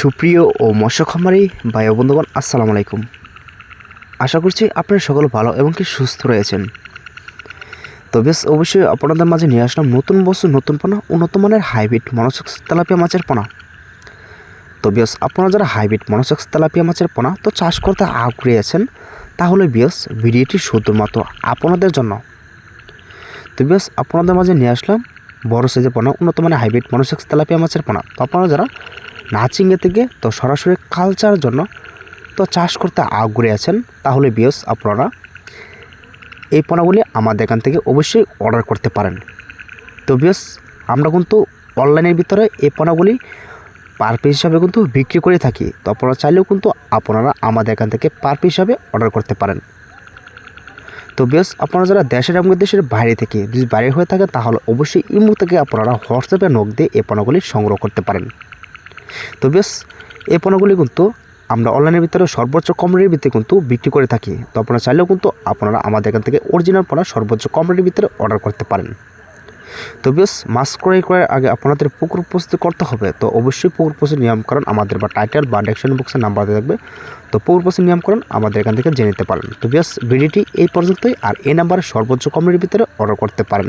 সুপ্রিয় ও মৎস্য খামারি ভাই ও বন্ধুগণ, আসসালামু আলাইকুম। আশা করছি আপনারা সকল ভালো এবং কি সুস্থ রয়েছেন। তো বেশ অবশ্যই আপনাদের মাঝে নিয়ে আসলাম নতুন বছর নতুন পোনা, উন্নত মানের হাইব্রিড মনোসেক্স তেলাপিয়া মাছের পোনা। তো বেশ আপনারা যারা হাইব্রিড মনোসেক্স তেলাপিয়া মাছের পোনা তো চাষ করতে আগ্রহী আছেন, তাহলে বেশ ভিডিওটি শুধুমাত্র আপনাদের জন্য। তো বেশ আপনাদের মাঝে নিয়ে আসলাম বড় সাইজের পোনা, উন্নত মানের হাইব্রিড মনোসেক্স তেলাপিয়া মাছের পোনা। তো আপনারা যারা নাচিংয়ে থেকে তো সরাসরি কালচারের জন্য তো চাষ করতে আগ্রহী আছেন, তাহলে বিয়স আপনারা এই পোনাগুলি আমাদের এখান থেকে অবশ্যই অর্ডার করতে পারেন। তো বিয়স আমরা কিন্তু অনলাইনের ভিতরে এই পোনাগুলি পার পিস হিসাবে কিন্তু বিক্রি করে থাকি। তো আপনারা চাইলেও কিন্তু আপনারা আমাদের এখান থেকে পার পিস হিসাবে অর্ডার করতে পারেন। তো বিয়স আপনারা যারা দেশের এবং দেশের বাইরে থেকে যদি বাইরে হয়ে থাকেন, তাহলে অবশ্যই ইমো থেকে আপনারা হোয়াটসঅ্যাপে নক দিয়ে এই পোনাগুলি সংগ্রহ করতে পারেন। তো বেশ এই পণ্যগুলি কিন্তু আমরা অনলাইনের ভিতরে সর্বোচ্চ কম রেটের ভিতরে কিন্তু বিক্রি করে থাকি। তো আপনারা চাইলেও কিন্তু আপনারা আমাদের এখান থেকে অরিজিনাল পণ্য সর্বোচ্চ কম রেটের ভিতরে অর্ডার করতে পারেন। তো বেশ মাছ ক্রয় করার আগে আপনাদের পুকুর প্রস্তুতি করতে হবে। তো অবশ্যই পুকুর প্রস্তুতির নিয়মকরণ আমাদের বা টাইটেল বা ডেসক্রিপশন বক্সে নাম্বার দেওয়া থাকবে। তো পুকুর প্রস্তুতির নিয়মকরণ আমাদের এখান থেকে জেনে নিতে পারেন। তো বেশ ভিডিওটি এই পর্যন্তই, আর এই নাম্বারে সর্বোচ্চ কম রেটের ভিতরে অর্ডার করতে পারেন।